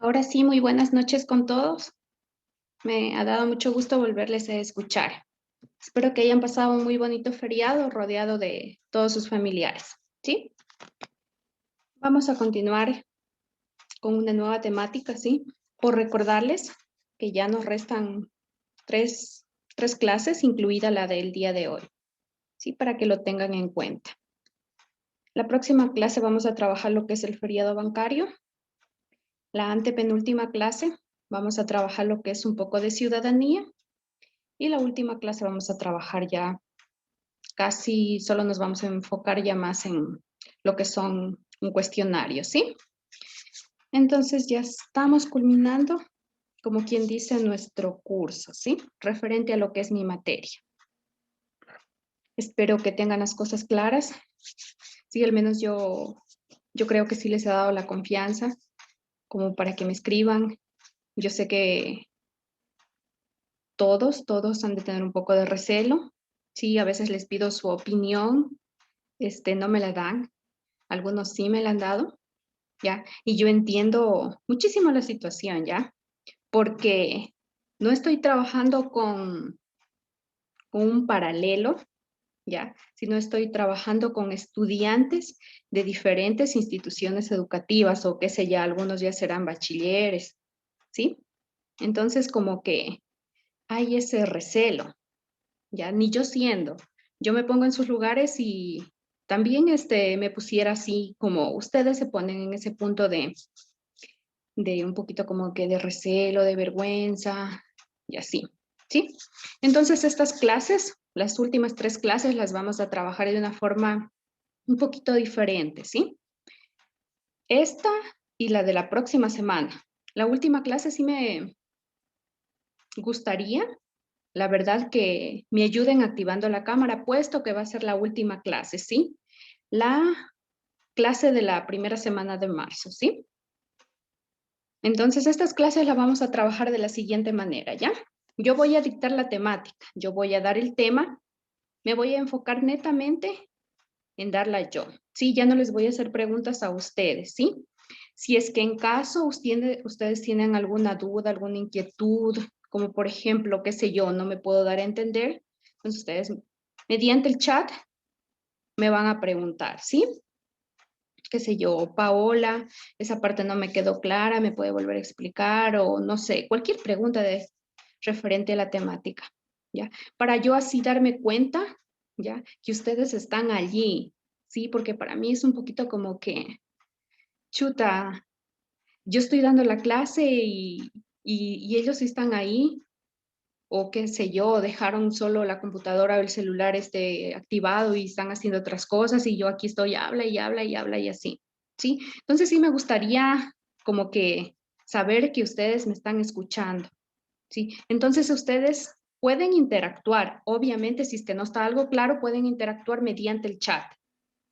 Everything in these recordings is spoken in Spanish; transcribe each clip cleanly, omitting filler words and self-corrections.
Ahora sí, muy buenas noches con todos. Me ha dado mucho gusto volverles a escuchar. Espero que hayan pasado un muy bonito feriado rodeado de todos sus familiares. ¿Sí? Vamos a continuar con una nueva temática, ¿sí? Por recordarles que ya nos restan tres, tres clases, incluida la del día de hoy, ¿sí? Para que lo tengan en cuenta. La próxima clase vamos a trabajar lo que es el feriado bancario. La antepenúltima clase vamos a trabajar lo que es un poco de ciudadanía. Y la última clase vamos a trabajar ya, casi solo nos vamos a enfocar ya más en lo que son un cuestionario, ¿sí? Entonces ya estamos culminando, como quien dice, nuestro curso, ¿sí? Referente a lo que es mi materia. Espero que tengan las cosas claras. Sí, al menos yo creo que sí les he dado la confianza como para que me escriban. Yo sé que todos han de tener un poco de recelo. Sí, a veces les pido su opinión, no me la dan. Algunos sí me la han dado, ¿ya? Y yo entiendo muchísimo la situación, ¿ya? Porque no estoy trabajando con un paralelo, ¿ya? Sino estoy trabajando con estudiantes de diferentes instituciones educativas o qué sé ya, algunos ya serán bachilleres, ¿sí? Entonces como que hay ese recelo, ¿ya? Ni yo siendo. Yo me pongo en sus lugares y también me pusiera así como ustedes se ponen en ese punto de un poquito como que de recelo, de vergüenza y así, ¿sí? Entonces estas clases, las últimas tres clases las vamos a trabajar de una forma un poquito diferente, ¿sí? Esta y la de la próxima semana. La última clase sí me gustaría, la verdad, que me ayuden activando la cámara, puesto que va a ser la última clase, ¿sí? La clase de la primera semana de marzo, ¿sí? Entonces, estas clases las vamos a trabajar de la siguiente manera, ¿ya? Yo voy a dictar la temática, yo voy a dar el tema, me voy a enfocar netamente en darla yo, ¿sí? Ya no les voy a hacer preguntas a ustedes, ¿sí? Si es que en caso ustedes tienen alguna duda, alguna inquietud, como por ejemplo, qué sé yo, no me puedo dar a entender, entonces ustedes mediante el chat me van a preguntar, ¿sí? Qué sé yo, Paola, esa parte no me quedó clara, me puede volver a explicar o no sé, cualquier pregunta referente a la temática, ¿ya? Para yo así darme cuenta, ¿ya? Que ustedes están allí, ¿sí? Porque para mí es un poquito como que, chuta, yo estoy dando la clase y ellos están ahí, o qué sé yo, dejaron solo la computadora o el celular activado y están haciendo otras cosas y yo aquí estoy, habla y habla y habla y así, ¿sí? Entonces sí me gustaría como que saber que ustedes me están escuchando, ¿sí? Entonces ustedes pueden interactuar, obviamente si es que no está algo claro, pueden interactuar mediante el chat,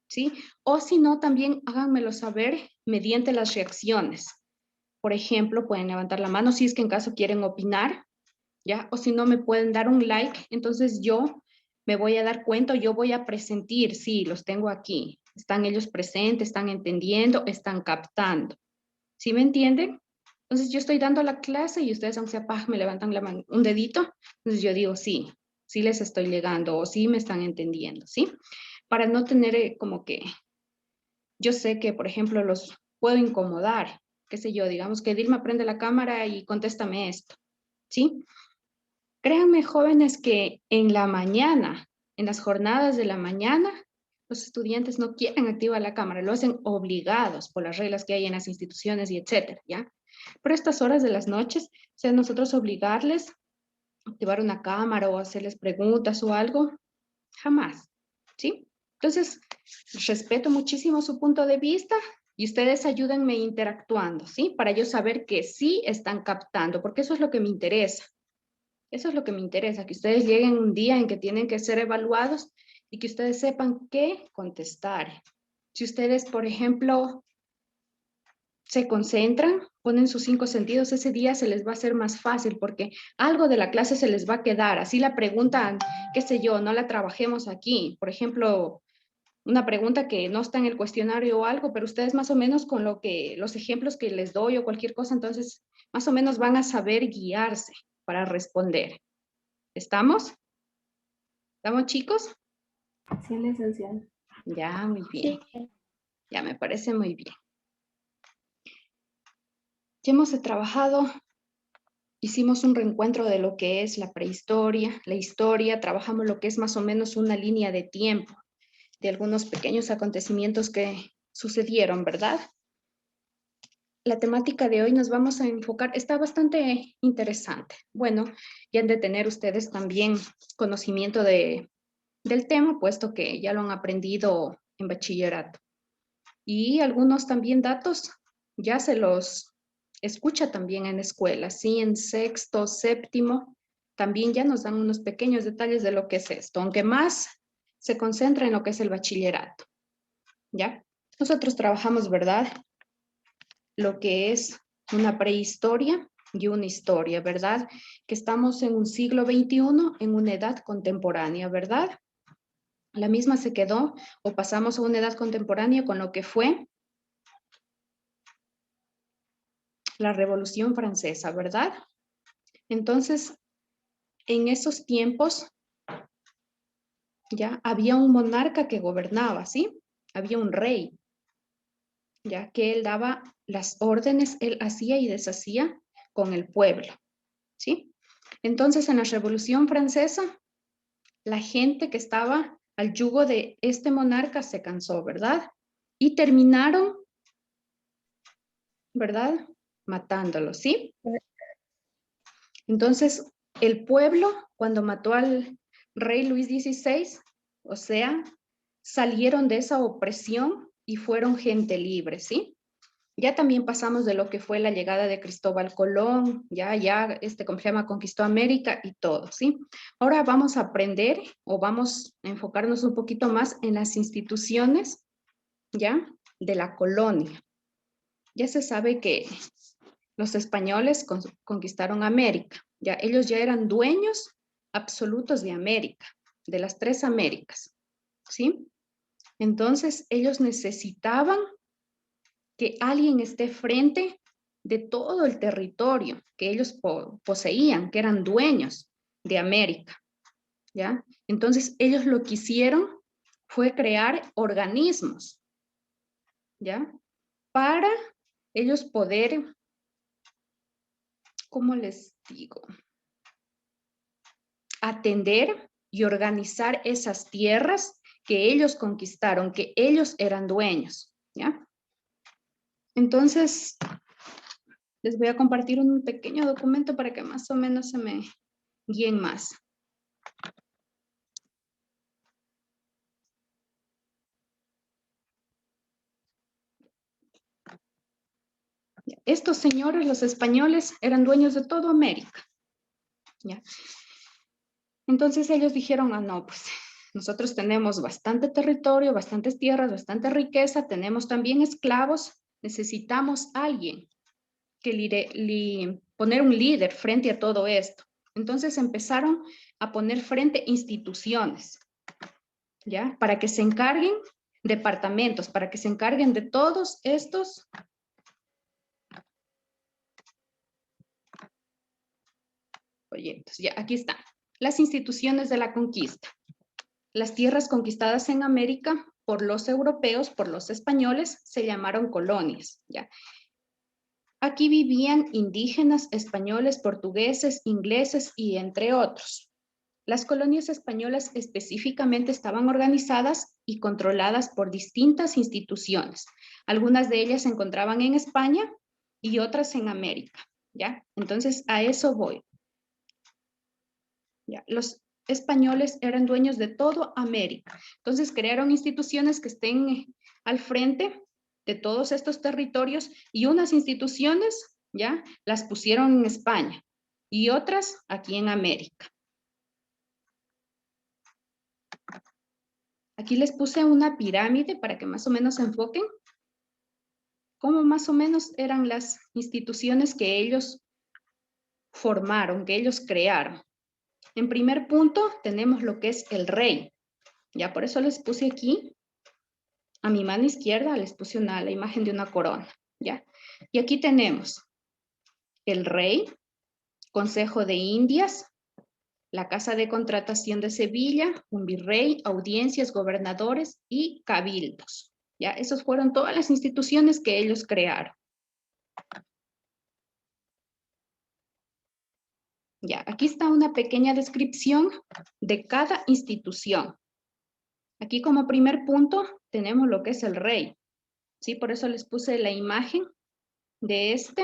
¿sí? O si no, también háganmelo saber mediante las reacciones. Por ejemplo, pueden levantar la mano si es que en caso quieren opinar, ¿ya? O si no me pueden dar un like, entonces yo me voy a dar cuenta, yo voy a presentir, sí, los tengo aquí, están ellos presentes, están entendiendo, están captando, ¿sí me entienden? Entonces yo estoy dando la clase y ustedes, aunque sea, me levantan la mano, un dedito, entonces yo digo, sí, sí les estoy llegando o sí me están entendiendo, ¿sí? Para no tener como que, yo sé que, por ejemplo, los puedo incomodar, qué sé yo, digamos que Dilma prende la cámara y contéstame esto, ¿sí? Créanme, jóvenes, que en la mañana, en las jornadas de la mañana, los estudiantes no quieren activar la cámara, lo hacen obligados por las reglas que hay en las instituciones y etcétera, ¿ya? Pero estas horas de las noches, o sea, nosotros obligarles a activar una cámara o hacerles preguntas o algo, jamás, ¿sí? Entonces, respeto muchísimo su punto de vista y ustedes ayúdenme interactuando, ¿sí? Para yo saber que sí están captando, porque eso es lo que me interesa. Eso es lo que me interesa, que ustedes lleguen un día en que tienen que ser evaluados y que ustedes sepan qué contestar. Si ustedes, por ejemplo, se concentran, ponen sus cinco sentidos, ese día se les va a hacer más fácil porque algo de la clase se les va a quedar. Así la preguntan, qué sé yo, no la trabajemos aquí. Por ejemplo, una pregunta que no está en el cuestionario o algo, pero ustedes más o menos con los ejemplos que les doy o cualquier cosa, entonces más o menos van a saber guiarse para responder. ¿Estamos? ¿Estamos, chicos? Sí, licenciada. Ya, muy bien. Ya me parece muy bien. Ya hemos trabajado, hicimos un reencuentro de lo que es la prehistoria, la historia, trabajamos lo que es más o menos una línea de tiempo de algunos pequeños acontecimientos que sucedieron, ¿verdad? La temática de hoy nos vamos a enfocar, está bastante interesante. Bueno, ya han de tener ustedes también conocimiento del tema, puesto que ya lo han aprendido en bachillerato. Y algunos también datos ya se los escucha también en escuela, sí, en sexto, séptimo, también ya nos dan unos pequeños detalles de lo que es esto, aunque más se concentra en lo que es el bachillerato, ¿ya? Nosotros trabajamos, ¿verdad? Lo que es una prehistoria y una historia, ¿verdad? Que estamos en un siglo XXI, en una edad contemporánea, ¿verdad? La misma se quedó o pasamos a una edad contemporánea con lo que fue la Revolución Francesa, ¿verdad? Entonces, en esos tiempos ya había un monarca que gobernaba, ¿sí? Había un rey, ya que él daba las órdenes, él hacía y deshacía con el pueblo, ¿sí? Entonces, en la Revolución Francesa, la gente que estaba al yugo de este monarca se cansó, ¿verdad? Y terminaron, ¿verdad? Matándolo, ¿sí? Entonces, el pueblo, cuando mató al rey Luis XVI, o sea, salieron de esa opresión y fueron gente libre, ¿sí? Ya también pasamos de lo que fue la llegada de Cristóbal Colón, ¿cómo se llama? Conquistó América y todo, ¿sí? Ahora vamos a aprender o vamos a enfocarnos un poquito más en las instituciones, ¿ya? De la colonia. Ya se sabe que los españoles conquistaron América, ya ellos ya eran dueños absolutos de América, de las 3 Américas, ¿sí? Entonces ellos necesitaban que alguien esté frente de todo el territorio que ellos poseían, que eran dueños de América, ¿ya? Entonces ellos lo que hicieron fue crear organismos, ¿ya? Para ellos poder, ¿cómo les digo? Atender y organizar esas tierras que ellos conquistaron, que ellos eran dueños, ¿ya? Entonces, les voy a compartir un pequeño documento para que más o menos se me guíen más. Estos señores, los españoles, eran dueños de toda América, ¿ya? Entonces ellos dijeron, ah, no, pues nosotros tenemos bastante territorio, bastantes tierras, bastante riqueza, tenemos también esclavos, necesitamos alguien que poner un líder frente a todo esto. Entonces empezaron a poner frente instituciones, ¿ya? Para que se encarguen departamentos, para que se encarguen de todos estos proyectos. Ya, aquí están. Las instituciones de la conquista. Las tierras conquistadas en América por los europeos, por los españoles, se llamaron colonias, ¿ya? Aquí vivían indígenas, españoles, portugueses, ingleses y entre otros. Las colonias españolas específicamente estaban organizadas y controladas por distintas instituciones. Algunas de ellas se encontraban en España y otras en América, ¿ya? Entonces, a eso voy. ¿Ya? Los españoles eran dueños de toda América. Entonces, crearon instituciones que estén al frente de todos estos territorios y unas instituciones, ¿ya? Las pusieron en España y otras aquí en América. Aquí les puse una pirámide para que más o menos se enfoquen cómo más o menos eran las instituciones que ellos formaron, que ellos crearon. En primer punto tenemos lo que es el rey. Ya por eso les puse aquí A mi mano izquierda les puse la imagen de una corona, ¿ya? Y aquí tenemos el rey, Consejo de Indias, la Casa de Contratación de Sevilla, un virrey, audiencias, gobernadores y cabildos. ¿Ya? Esas fueron todas las instituciones que ellos crearon. Ya, aquí está una pequeña descripción de cada institución. Aquí como primer punto tenemos lo que es el rey. ¿Sí? Por eso les puse la imagen de este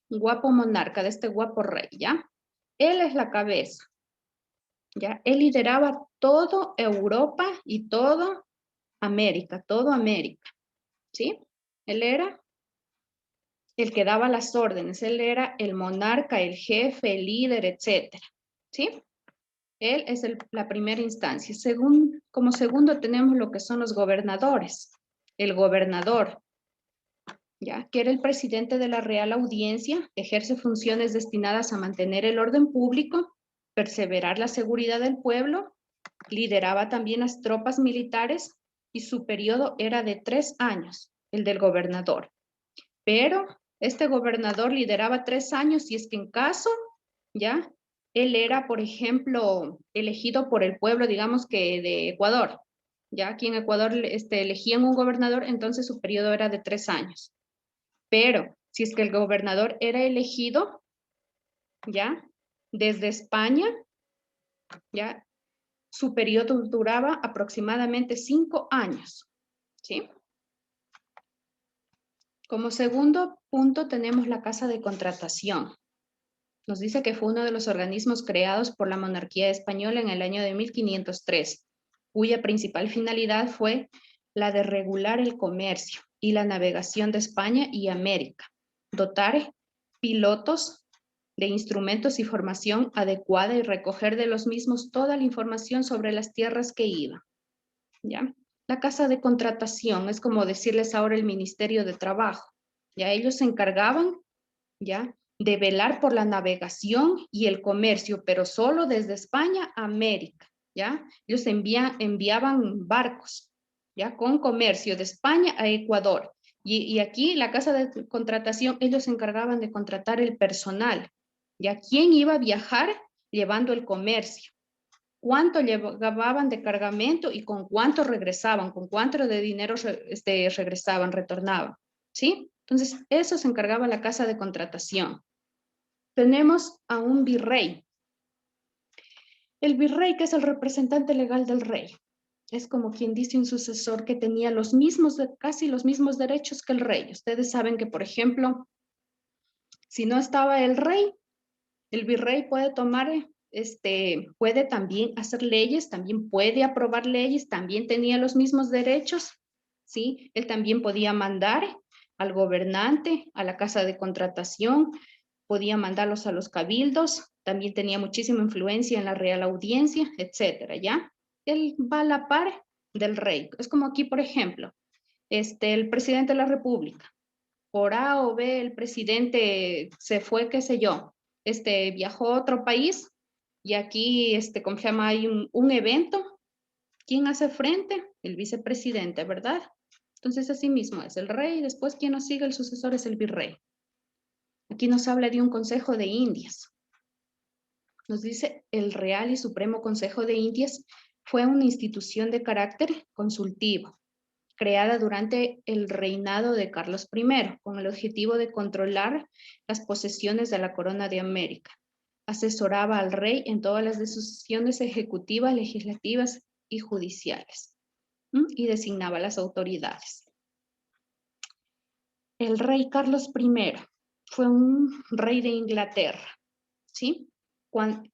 guapo monarca, de este guapo rey, ¿ya? Él es la cabeza, ¿ya? Él lideraba todo Europa y todo América, ¿sí? Él era el que daba las órdenes, él era el monarca, el jefe, el líder, etcétera, ¿sí? Él es la primera instancia. Como segundo tenemos lo que son los gobernadores. El gobernador, ¿ya? Que era el presidente de la Real Audiencia, ejerce funciones destinadas a mantener el orden público, perseverar la seguridad del pueblo, lideraba también las tropas militares y su periodo era de 3 años, el del gobernador. Pero este gobernador lideraba 3 años y es que en caso, ¿ya? Él era, por ejemplo, elegido por el pueblo, digamos que de Ecuador, ¿ya? Aquí en Ecuador elegían un gobernador, entonces su periodo era de 3 años. Pero si es que el gobernador era elegido, ¿ya? Desde España, ¿ya? Su periodo duraba aproximadamente 5 años, ¿sí? Como segundo punto tenemos la Casa de Contratación. Nos dice que fue uno de los organismos creados por la monarquía española en el año de 1503, cuya principal finalidad fue la de regular el comercio y la navegación de España y América, dotar pilotos de instrumentos y formación adecuada y recoger de los mismos toda la información sobre las tierras que iban. ¿Ya? La Casa de Contratación es como decirles ahora el Ministerio de Trabajo. Ya ellos se encargaban, ¿ya? De velar por la navegación y el comercio, pero solo desde España a América, ¿ya? Ellos enviaban barcos, ¿ya? Con comercio de España a Ecuador. Y aquí la Casa de Contratación, ellos se encargaban de contratar el personal, ¿ya? ¿Quién iba a viajar llevando el comercio? ¿Cuánto llevaban de cargamento y con cuánto regresaban? ¿Con cuánto de dinero regresaban, retornaban? ¿Sí? Entonces, eso se encargaba la Casa de Contratación. Tenemos a un virrey. El virrey, que es el representante legal del rey, es como quien dice un sucesor que tenía casi los mismos derechos que el rey. Ustedes saben que, por ejemplo, si no estaba el rey, el virrey puede puede también hacer leyes, también puede aprobar leyes, también tenía los mismos derechos, ¿sí? Él también podía mandar al gobernante, a la casa de contratación, podía mandarlos a los cabildos, también tenía muchísima influencia en la Real Audiencia, etcétera, ¿ya? Él va a la par del rey. Es como aquí, por ejemplo, el presidente de la República. Por A o B, el presidente se fue, qué sé yo, viajó a otro país y aquí, ¿cómo se llama? Hay un evento. ¿Quién hace frente? El vicepresidente, ¿verdad? Entonces, así mismo es el rey, después quien nos sigue, el sucesor es el virrey. Aquí nos habla de un Consejo de Indias. Nos dice, el Real y Supremo Consejo de Indias fue una institución de carácter consultivo, creada durante el reinado de Carlos I, con el objetivo de controlar las posesiones de la Corona de América. Asesoraba al rey en todas las decisiones ejecutivas, legislativas y judiciales, y designaba las autoridades. El rey Carlos I fue un rey de Inglaterra, ¿sí?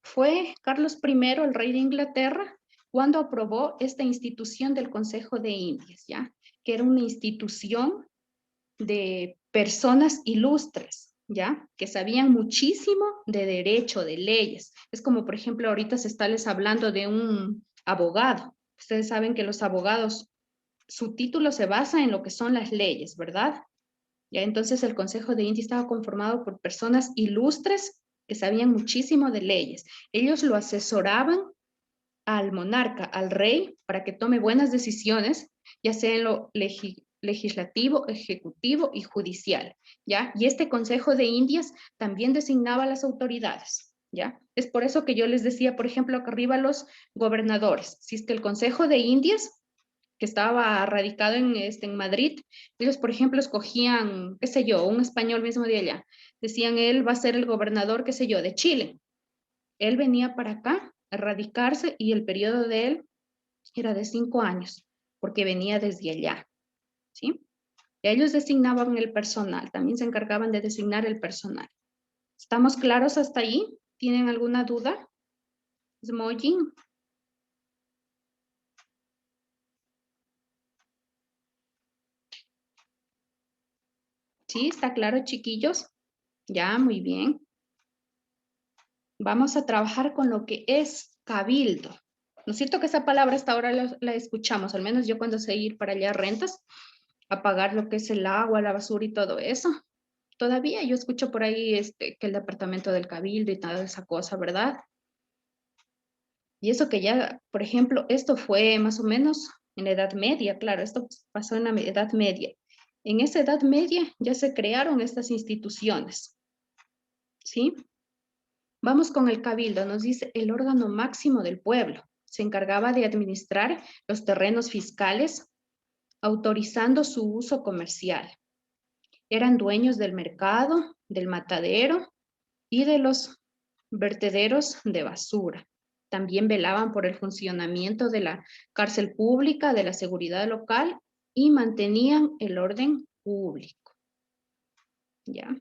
Fue Carlos I el rey de Inglaterra cuando aprobó esta institución del Consejo de Indias, ¿ya? Que era una institución de personas ilustres, ¿ya? Que sabían muchísimo de derecho, de leyes. Es como, por ejemplo, ahorita se está les hablando de un abogado. Ustedes saben que los abogados, su título se basa en lo que son las leyes, ¿verdad? Ya entonces el Consejo de Indias estaba conformado por personas ilustres que sabían muchísimo de leyes. Ellos lo asesoraban al monarca, al rey, para que tome buenas decisiones, ya sea en lo legislativo, ejecutivo y judicial, ¿ya? Y este Consejo de Indias también designaba a las autoridades, ¿ya? Es por eso que yo les decía, por ejemplo, acá arriba los gobernadores. Si es que el Consejo de Indias, que estaba radicado en Madrid, ellos, por ejemplo, escogían, qué sé yo, un español mismo de allá. Decían, él va a ser el gobernador, qué sé yo, de Chile. Él venía para acá a radicarse y el periodo de él era de 5 años, porque venía desde allá, ¿sí? Y ellos designaban el personal, también se encargaban de designar el personal. ¿Estamos claros hasta ahí? ¿Tienen alguna duda? Smojin. ¿Sí? ¿Está claro, chiquillos? Ya, muy bien. Vamos a trabajar con lo que es cabildo. ¿No es cierto que esa palabra hasta ahora la escuchamos? Al menos yo cuando sé ir para allá a rentas, a pagar lo que es el agua, la basura y todo eso. Todavía yo escucho por ahí que el departamento del cabildo y toda esa cosa, ¿verdad? Y eso que ya, por ejemplo, esto fue más o menos en la Edad Media, claro, esto pasó en la Edad Media. En esa Edad Media ya se crearon estas instituciones, ¿sí? Vamos con el cabildo, nos dice el órgano máximo del pueblo. Se encargaba de administrar los terrenos fiscales, autorizando su uso comercial. Eran dueños del mercado, del matadero y de los vertederos de basura. También velaban por el funcionamiento de la cárcel pública, de la seguridad local y mantenían el orden público. ¿Ya?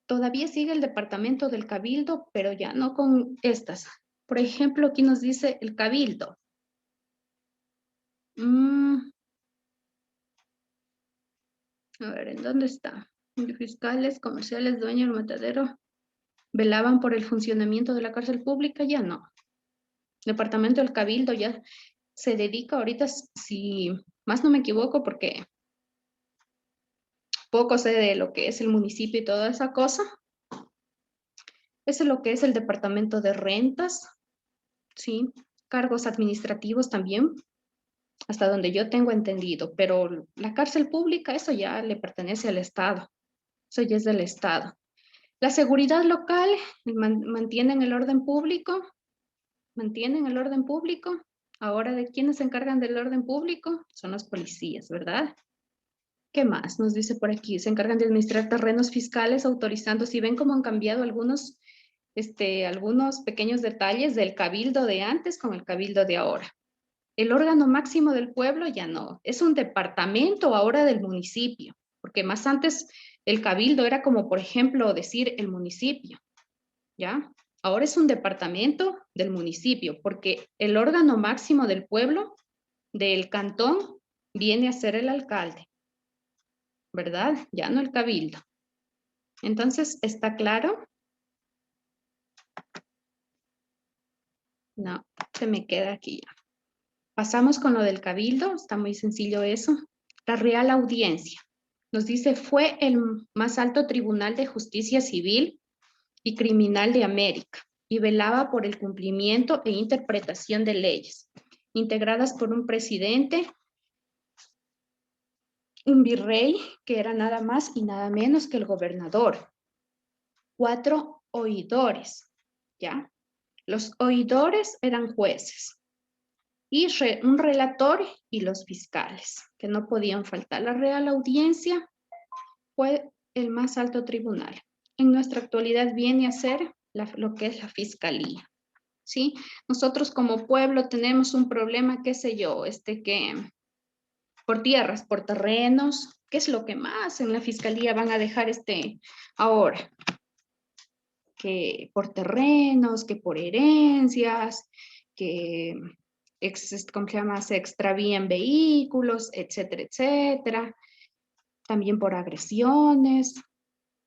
Todavía sigue el departamento del cabildo, pero ya no con estas. Por ejemplo, aquí nos dice el cabildo. A ver, ¿en dónde está? Fiscales, comerciales, dueños del matadero. ¿Velaban por el funcionamiento de la cárcel pública? Ya no. Departamento del cabildo ya se dedica ahorita, si más no me equivoco, porque poco sé de lo que es el municipio y toda esa cosa. Eso es lo que es el departamento de rentas, ¿sí? Cargos administrativos también, hasta donde yo tengo entendido, pero la cárcel pública, eso ya le pertenece al Estado, eso ya es del Estado. La seguridad local, mantienen el orden público, mantienen el orden público. Ahora, ¿de quiénes se encargan del orden público? Son los policías, ¿verdad? ¿Qué más? Nos dice por aquí, se encargan de administrar terrenos fiscales, autorizando, si ven cómo han cambiado algunos pequeños detalles del cabildo de antes con el cabildo de ahora. El órgano máximo del pueblo ya no, es un departamento ahora del municipio, porque más antes el cabildo era como, por ejemplo, decir el municipio, ¿ya? Ahora es un departamento del municipio, porque el órgano máximo del pueblo, del cantón, viene a ser el alcalde, ¿verdad? Ya no el cabildo. Entonces, ¿está claro? No, se me queda aquí ya. Pasamos con lo del cabildo, está muy sencillo eso. La Real Audiencia. Nos dice, fue el más alto tribunal de justicia civil y criminal de América y velaba por el cumplimiento e interpretación de leyes, integradas por un presidente, un virrey, que era nada más y nada menos que el gobernador, 4 oidores, ¿ya? Los oidores eran jueces y un relator y los fiscales, que no podían faltar. La Real Audiencia fue el más alto tribunal. En nuestra actualidad viene a ser lo que es la fiscalía, ¿sí? Nosotros como pueblo tenemos un problema, qué sé yo, que por tierras, por terrenos, ¿qué es lo que más en la fiscalía van a dejar ahora? Que por terrenos, que por herencias, que ¿cómo se llama? Se extravían vehículos, etcétera, etcétera. También por agresiones.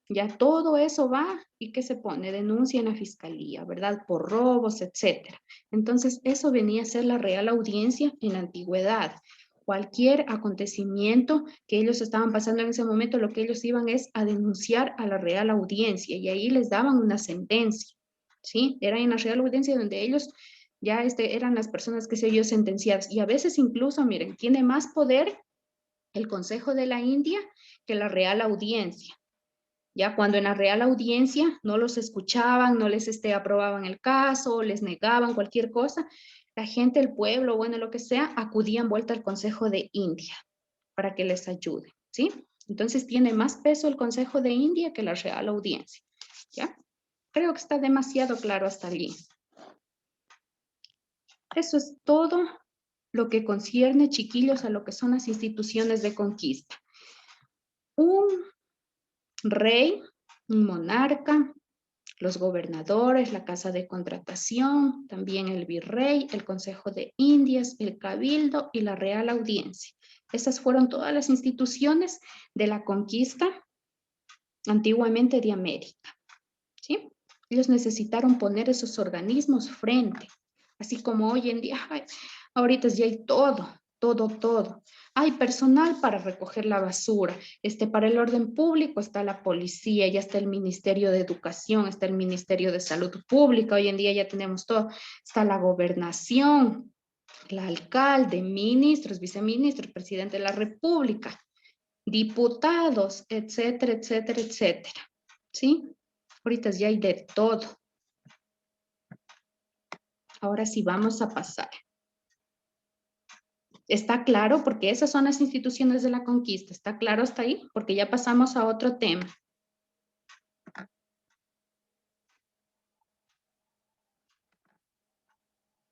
Ya todo eso va y ¿qué se pone? Denuncia en la fiscalía, ¿verdad? Por robos, etcétera. Entonces, eso venía a ser la Real Audiencia en la antigüedad. Cualquier acontecimiento que ellos estaban pasando en ese momento, lo que ellos iban es a denunciar a la Real Audiencia y ahí les daban una sentencia, ¿sí? Era en la Real Audiencia donde ellos Ya eran las personas que se yo sentenciadas. Y a veces incluso, miren, tiene más poder el Consejo de la India que la Real Audiencia. Ya cuando en la Real Audiencia no los escuchaban, no les aprobaban el caso, les negaban cualquier cosa, la gente, el pueblo, bueno, lo que sea, acudían vuelta al Consejo de India para que les ayude, ¿sí? Entonces tiene más peso el Consejo de India que la Real Audiencia, ¿ya? Creo que está demasiado claro hasta allí. Eso es todo lo que concierne, chiquillos, a lo que son las instituciones de conquista. Un rey, un monarca, los gobernadores, la Casa de Contratación, también el virrey, el Consejo de Indias, el Cabildo y la Real Audiencia. Esas fueron todas las instituciones de la conquista antiguamente de América, ¿sí? Ellos necesitaron poner esos organismos frente, así como hoy en día, ay, ahorita ya hay todo. Hay personal para recoger la basura, para el orden público está la policía, ya está el Ministerio de Educación, está el Ministerio de Salud Pública, hoy en día ya tenemos todo, está la gobernación, el alcalde, ministros, viceministros, presidente de la República, diputados, etcétera, etcétera, etcétera, ¿sí? Ahorita ya hay de todo. Ahora sí vamos a pasar. ¿Está claro? Porque esas son las instituciones de la conquista. ¿Está claro hasta ahí? Porque ya pasamos a otro tema.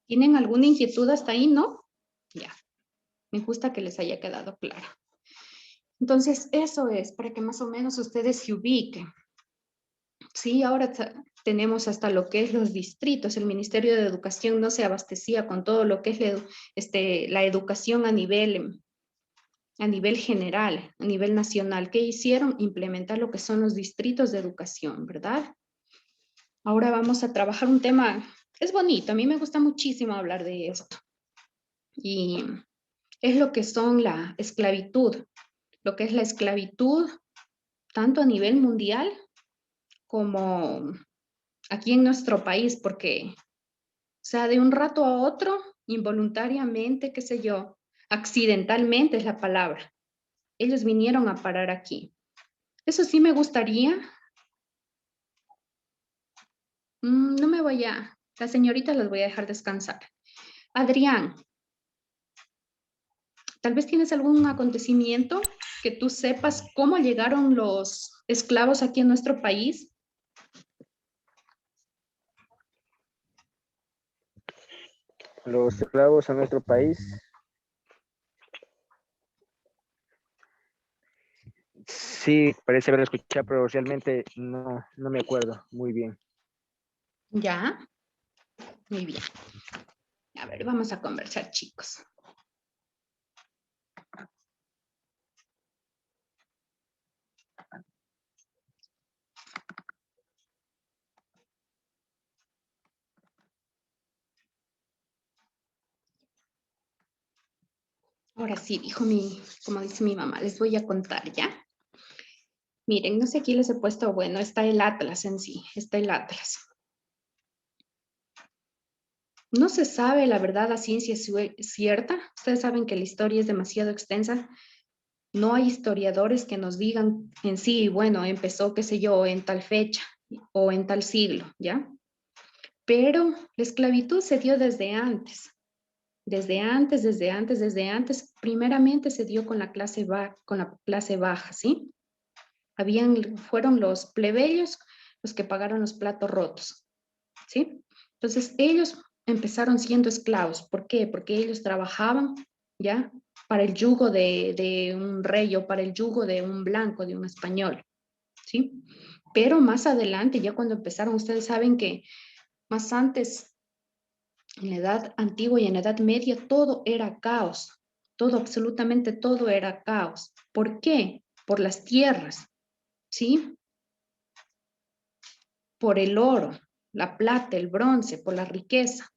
¿Tienen alguna inquietud hasta ahí? ¿No? Ya. Me gusta que les haya quedado claro. Entonces, eso es para que más o menos ustedes se ubiquen. Sí, ahora tenemos hasta lo que es los distritos. El Ministerio de Educación no se abastecía con todo lo que es la educación a nivel general, a nivel nacional. ¿Qué hicieron? Implementar lo que son los distritos de educación, ¿verdad? Ahora vamos a trabajar un tema, es bonito, a mí me gusta muchísimo hablar de esto. Y es lo que son la esclavitud, lo que es la esclavitud tanto a nivel mundial como aquí en nuestro país, porque, o sea, de un rato a otro, involuntariamente, qué sé yo, accidentalmente es la palabra, ellos vinieron a parar aquí. Eso sí me gustaría. No me voy a, las señoritas las voy a dejar descansar. Adrián, tal vez tienes algún acontecimiento que tú sepas cómo llegaron los esclavos aquí en nuestro país. Los esclavos a nuestro país. Sí, parece haber escuchado, pero realmente no me acuerdo muy bien. Ya, muy bien. A ver, vamos a conversar, chicos. Ahora sí, como dice mi mamá, les voy a contar, ¿ya? Miren, no sé, aquí les he puesto, bueno, está el Atlas en sí, está el Atlas. No se sabe la verdad a ciencia cierta. Ustedes saben que la historia es demasiado extensa. No hay historiadores que nos digan en sí, bueno, empezó, qué sé yo, en tal fecha o en tal siglo, ¿ya? Pero la esclavitud se dio desde antes. Desde antes. Primeramente se dio con la clase baja, ¿sí? Fueron los plebeyos los que pagaron los platos rotos, ¿sí? Entonces ellos empezaron siendo esclavos. ¿Por qué? Porque ellos trabajaban, ¿ya? Para el yugo de un rey o para el yugo de un blanco, de un español, ¿sí? Pero más adelante, ya cuando empezaron, ustedes saben que más antes, en la edad antigua y en la edad media, todo era caos. Todo, absolutamente todo era caos. ¿Por qué? Por las tierras, ¿sí? Por el oro, la plata, el bronce, por la riqueza,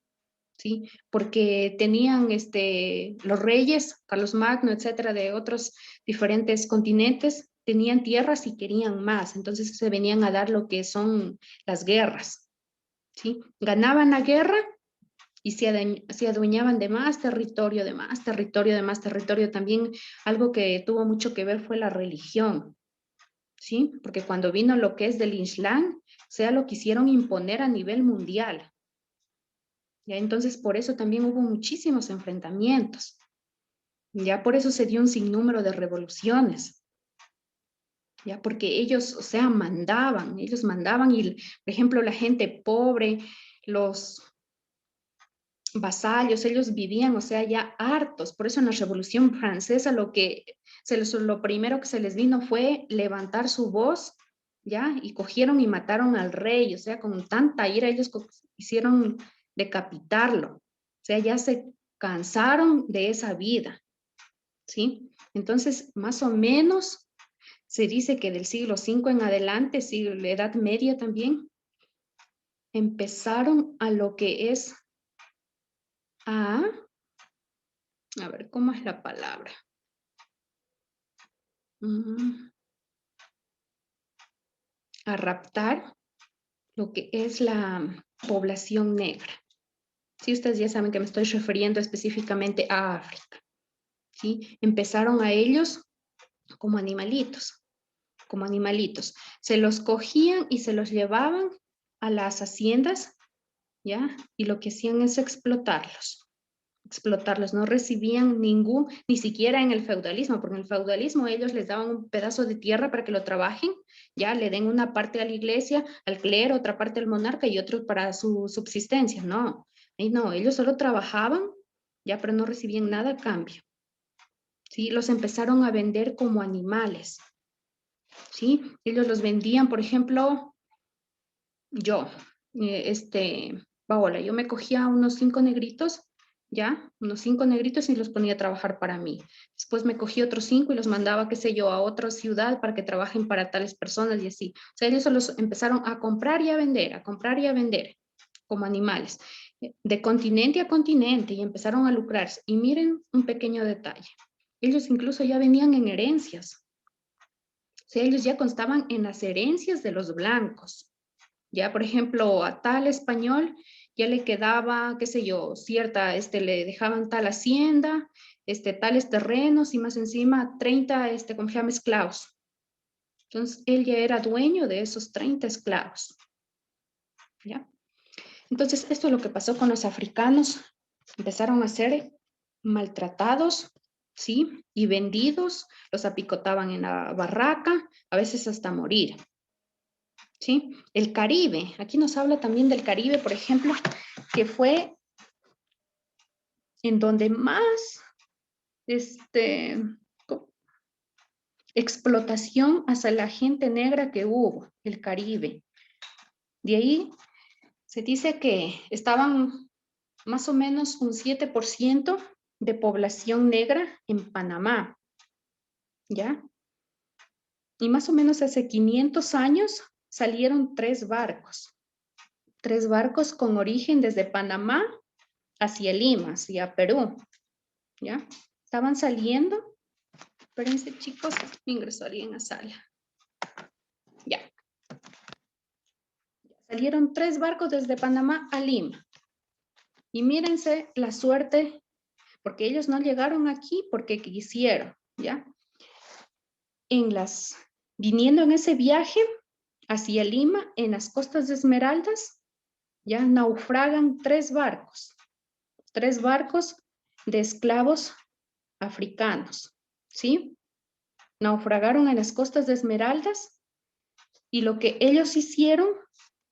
¿sí? Porque tenían los reyes, Carlos Magno, etcétera, de otros diferentes continentes, tenían tierras y querían más, entonces se venían a dar lo que son las guerras, ¿sí? Ganaban la guerra y se adueñaban de más territorio, de más territorio, de más territorio. También algo que tuvo mucho que ver fue la religión, ¿sí? Porque cuando vino lo que es del Islam, sea lo quisieron imponer a nivel mundial. Ya, entonces por eso también hubo muchísimos enfrentamientos. Ya por eso se dio un sinnúmero de revoluciones. Ya porque ellos, o sea, ellos mandaban y, por ejemplo, la gente pobre, los vasallos, ellos vivían, o sea, ya hartos. Por eso en la Revolución Francesa lo primero que se les vino fue levantar su voz, ¿ya? Y cogieron y mataron al rey, o sea, con tanta ira ellos hicieron decapitarlo. O sea, ya se cansaron de esa vida, ¿sí? Entonces, más o menos se dice que del siglo V en adelante, la Edad Media también, empezaron a lo que es a ver, ¿cómo es la palabra? A raptar lo que es la población negra. Sí, ustedes ya saben que me estoy refiriendo específicamente a África. ¿Sí? Empezaron a ellos como animalitos, como animalitos. Se los cogían y se los llevaban a las haciendas, ¿ya? Y lo que hacían es explotarlos, no recibían ni siquiera en el feudalismo, porque en el feudalismo ellos les daban un pedazo de tierra para que lo trabajen, ya le den una parte a la iglesia, al clero, otra parte al monarca y otro para su subsistencia, no, ellos solo trabajaban, ya, pero no recibían nada a cambio, ¿sí? Los empezaron a vender como animales, ¿sí? Ellos los vendían, por ejemplo, yo, Paola, yo me cogía unos 5 negritos, ¿ya? Unos 5 negritos y los ponía a trabajar para mí. Después me cogí otros 5 y los mandaba, qué sé yo, a otra ciudad para que trabajen para tales personas y así. O sea, ellos solo empezaron a comprar y a vender, como animales, de continente a continente y empezaron a lucrarse. Y miren un pequeño detalle. Ellos incluso ya venían en herencias. O sea, ellos ya constaban en las herencias de los blancos. Ya, por ejemplo, a tal español ya le quedaba, qué sé yo, le dejaban tal hacienda, tales terrenos y más encima 30, ¿cómo se llama? Esclavos. Entonces, él ya era dueño de esos 30 esclavos. ¿Ya? Entonces, esto es lo que pasó con los africanos. Empezaron a ser maltratados, ¿sí? Y vendidos, los apicotaban en la barraca, a veces hasta morir. ¿Sí? El Caribe, aquí nos habla también del Caribe, por ejemplo, que fue en donde más explotación hacia la gente negra que hubo, el Caribe. De ahí se dice que estaban más o menos un 7% de población negra en Panamá, ¿ya? Y más o menos hace 500 años salieron 3 barcos con origen desde Panamá hacia Lima, hacia Perú, ¿ya? Estaban saliendo, espérense chicos, me ingresó alguien a sala. Ya. Salieron 3 barcos desde Panamá a Lima. Y mírense la suerte, porque ellos no llegaron aquí porque quisieron, ¿ya? Viniendo en ese viaje hacia Lima, en las costas de Esmeraldas, ya naufragan 3 barcos de esclavos africanos, ¿sí? Naufragaron en las costas de Esmeraldas y lo que ellos hicieron,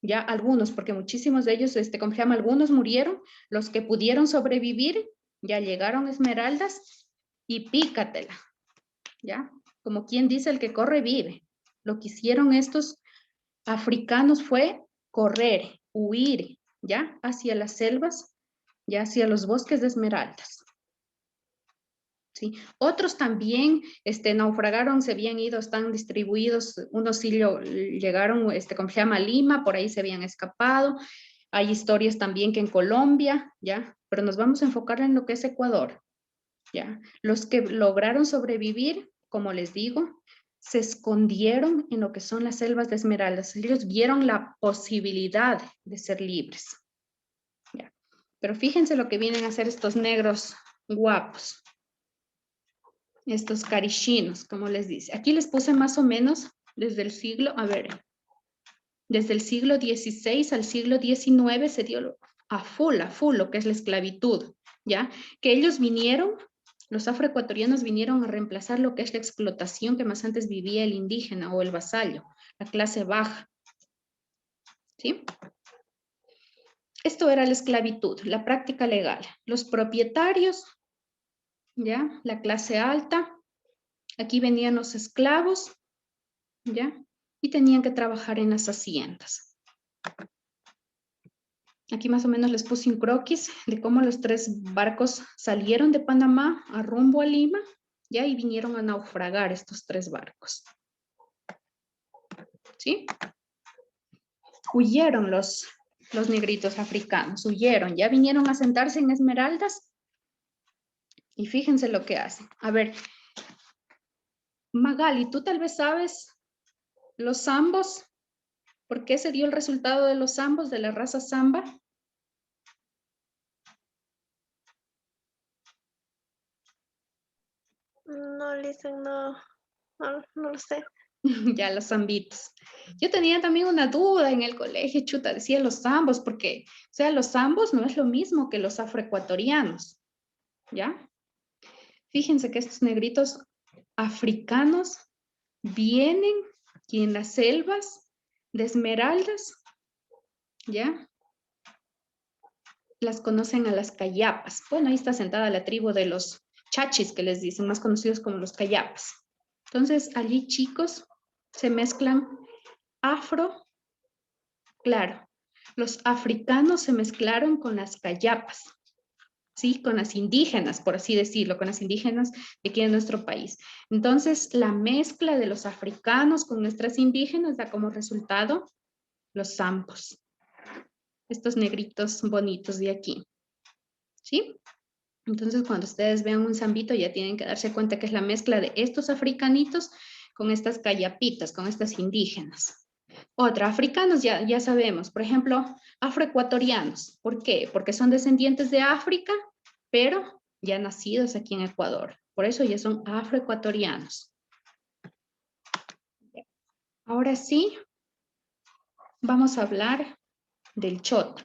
ya algunos, porque muchísimos de ellos, ¿cómo se llama? Algunos murieron, los que pudieron sobrevivir, ya llegaron a Esmeraldas y pícatela, ¿ya? Como quien dice, el que corre vive. Lo que hicieron estos africanos fue correr, huir, ¿ya? Hacia las selvas, ya hacia los bosques de Esmeraldas. ¿Sí? Otros también naufragaron, se habían ido, están distribuidos, unos sí llegaron, ¿cómo se llama? Lima, por ahí se habían escapado. Hay historias también que en Colombia, ¿ya? Pero nos vamos a enfocar en lo que es Ecuador, ¿ya? Los que lograron sobrevivir, como les digo, se escondieron en lo que son las selvas de Esmeraldas. Ellos vieron la posibilidad de ser libres, ¿ya? Pero fíjense lo que vienen a hacer estos negros guapos. Estos carichinos, como les dice. Aquí les puse más o menos desde el siglo, a ver, desde el siglo XVI al siglo XIX se dio a full lo que es la esclavitud, ¿ya? Que ellos vinieron, los afroecuatorianos vinieron a reemplazar lo que es la explotación que más antes vivía el indígena o el vasallo, la clase baja, ¿sí? Esto era la esclavitud, la práctica legal. Los propietarios, ¿ya? La clase alta, aquí venían los esclavos, ¿ya? Y tenían que trabajar en las haciendas. Aquí más o menos les puse un croquis de cómo los 3 barcos salieron de Panamá a rumbo a Lima, ¿ya? Y vinieron a naufragar estos 3 barcos. ¿Sí? Huyeron los negritos africanos, huyeron, ya vinieron a sentarse en Esmeraldas. Y fíjense lo que hacen. A ver, Magali, tú tal vez sabes los zambos. ¿Por qué se dio el resultado de los zambos de la raza zamba? No, listen, no lo sé. Ya los zambitos. Yo tenía también una duda en el colegio, chuta, decía los zambos, porque, o sea, los zambos no es lo mismo que los afroecuatorianos, ¿ya? Fíjense que estos negritos africanos vienen y en las selvas de Esmeraldas, ¿ya? Las conocen a las cayapas. Bueno, ahí está sentada la tribu de los chachis, que les dicen, más conocidos como los cayapas. Entonces, allí, chicos, se mezclan afro, claro, los africanos se mezclaron con las cayapas, ¿sí? Con las indígenas, por así decirlo, con las indígenas de aquí en nuestro país. Entonces, la mezcla de los africanos con nuestras indígenas da como resultado los zambos, estos negritos bonitos de aquí, ¿sí? Entonces, cuando ustedes vean un zambito, ya tienen que darse cuenta que es la mezcla de estos africanitos con estas cayapitas, con estas indígenas. Otra, africanos ya sabemos, por ejemplo, afroecuatorianos. ¿Por qué? Porque son descendientes de África, pero ya nacidos aquí en Ecuador. Por eso ya son afroecuatorianos. Ahora sí, vamos a hablar del chota.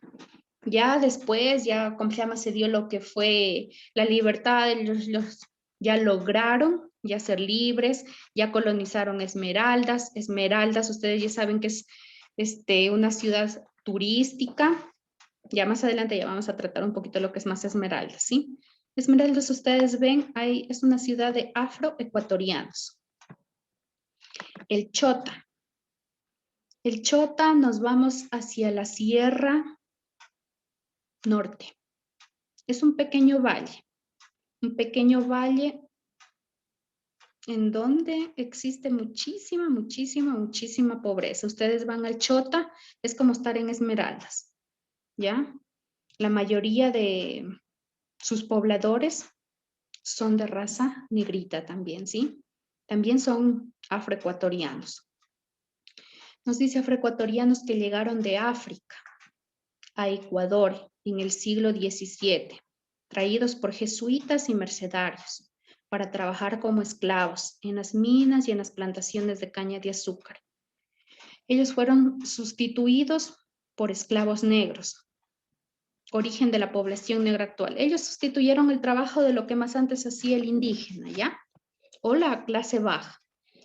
Ya después, ya, ¿cómo se llama? Se dio lo que fue la libertad, ya lograron ya ser libres, ya colonizaron Esmeraldas. Esmeraldas, ustedes ya saben que es una ciudad turística. Ya más adelante ya vamos a tratar un poquito lo que es más Esmeraldas, ¿sí? Esmeraldas, ustedes ven, es una ciudad de afroecuatorianos. El Chota. El Chota nos vamos hacia la Sierra Norte. Es un pequeño valle en donde existe muchísima pobreza. Ustedes van al Chota, es como estar en Esmeraldas, ¿ya? La mayoría de sus pobladores son de raza negrita también, ¿sí? También son afroecuatorianos. Nos dice afroecuatorianos que llegaron de África a Ecuador en el siglo XVII, traídos por jesuitas y mercedarios para trabajar como esclavos en las minas y en las plantaciones de caña de azúcar. Ellos fueron sustituidos por esclavos negros, origen de la población negra actual. Ellos sustituyeron el trabajo de lo que más antes hacía el indígena, ¿ya? O la clase baja.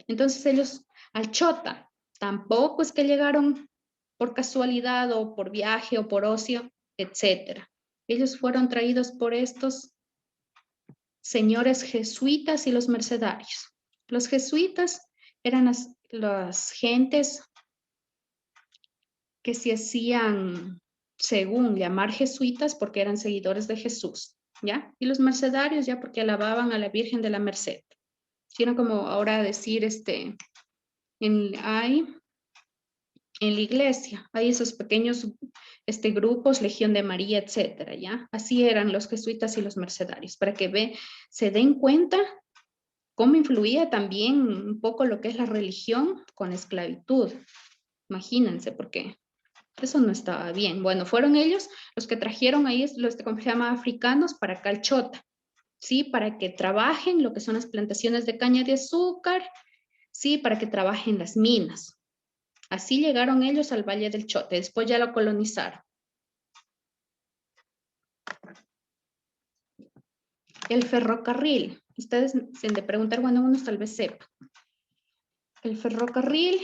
Entonces ellos al Chota tampoco es que llegaron por casualidad o por viaje o por ocio, etcétera. Ellos fueron traídos por estos señores jesuitas y los mercedarios. Los jesuitas eran las gentes que se hacían según llamar jesuitas porque eran seguidores de Jesús, ¿ya? Y los mercedarios ya porque alababan a la Virgen de la Merced. Sino como ahora decir, en la iglesia, hay esos pequeños grupos, Legión de María, etcétera, ¿ya? Así eran los jesuitas y los mercedarios, para que se den cuenta cómo influía también un poco lo que es la religión con la esclavitud. Imagínense, porque Eso no estaba bien. Bueno, fueron ellos los que trajeron ahí los que se llama africanos para acá al Chota, ¿sí? Para que trabajen lo que son las plantaciones de caña de azúcar, ¿sí? Para que trabajen las minas. Así llegaron ellos al Valle del Chota. Después ya lo colonizaron. El ferrocarril. Ustedes se han de preguntar, bueno, unos tal vez sepan. El ferrocarril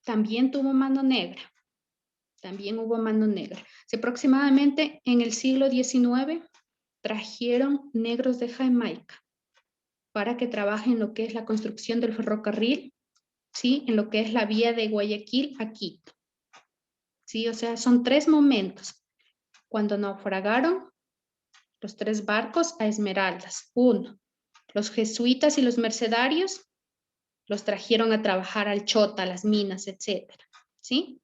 también tuvo mano negra. También hubo mano negra. Si aproximadamente en el siglo XIX trajeron negros de Jamaica para que trabajen en lo que es la construcción del ferrocarril, ¿sí? En lo que es la vía de Guayaquil a Quito. ¿Sí? O sea, son 3 momentos. Cuando naufragaron los 3 barcos a Esmeraldas. 1, los jesuitas y los mercenarios los trajeron a trabajar al Chota, a las minas, etcétera, ¿sí?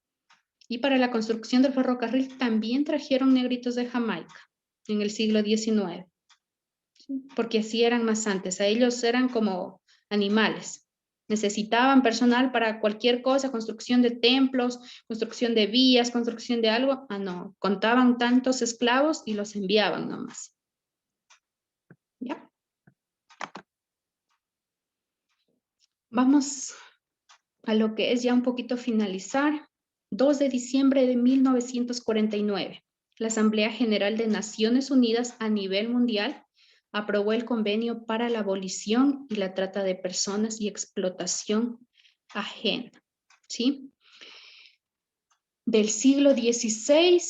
Y para la construcción del ferrocarril también trajeron negritos de Jamaica en el siglo XIX, ¿sí? Porque así eran más antes, a ellos eran como animales. Necesitaban personal para cualquier cosa, construcción de templos, construcción de vías, construcción de algo. Ah, no, contaban tantos esclavos y los enviaban nomás. ¿Ya? Vamos a lo que es ya un poquito finalizar. 2 de diciembre de 1949, la Asamblea General de Naciones Unidas a nivel mundial aprobó el convenio para la abolición y la trata de personas y explotación ajena, ¿sí? Del siglo XVI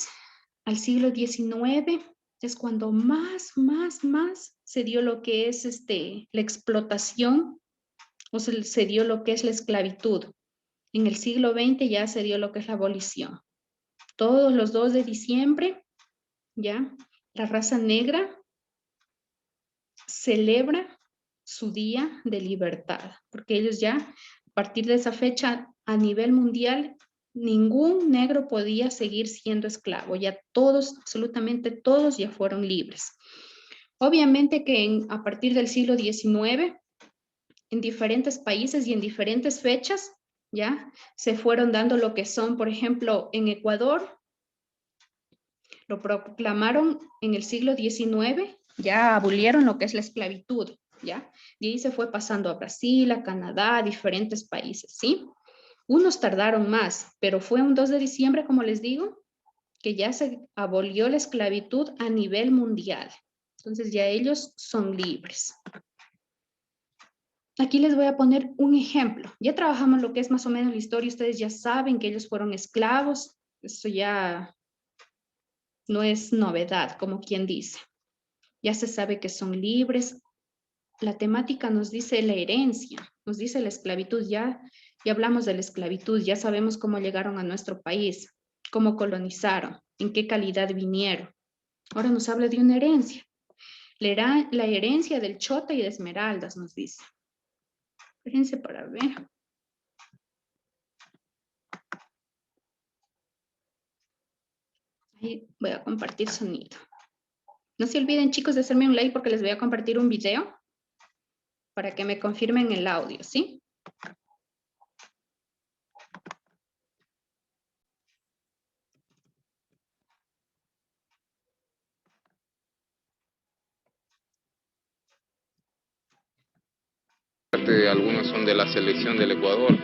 al siglo XIX es cuando más se dio lo que es la explotación, o se dio lo que es la esclavitud. En el siglo XX ya se dio lo que es la abolición. Todos los 2 de diciembre, ya, la raza negra celebra su día de libertad, porque ellos ya, a partir de esa fecha, a nivel mundial, ningún negro podía seguir siendo esclavo. Ya todos, absolutamente todos, ya fueron libres. Obviamente que a partir del siglo XIX, en diferentes países y en diferentes fechas, ya se fueron dando lo que son, por ejemplo, en Ecuador, lo proclamaron en el siglo XIX, ya abolieron lo que es la esclavitud, ya. De ahí se fue pasando a Brasil, a Canadá, a diferentes países, ¿sí? Unos tardaron más, pero fue un 2 de diciembre, como les digo, que ya se abolió la esclavitud a nivel mundial. Entonces ya ellos son libres. Aquí les voy a poner un ejemplo. Ya trabajamos lo que es más o menos la historia. Ustedes ya saben que ellos fueron esclavos. Eso ya no es novedad, como quien dice. Ya se sabe que son libres. La temática nos dice la herencia, nos dice la esclavitud. Ya hablamos de la esclavitud, ya sabemos cómo llegaron a nuestro país, cómo colonizaron, en qué calidad vinieron. Ahora nos habla de una herencia. La herencia del Chota y de Esmeraldas, nos dice. Fíjense para ver. Ahí voy a compartir sonido. No se olviden, chicos, de hacerme un like porque les voy a compartir un video para que me confirmen el audio, ¿sí? Algunos son de la selección del Ecuador.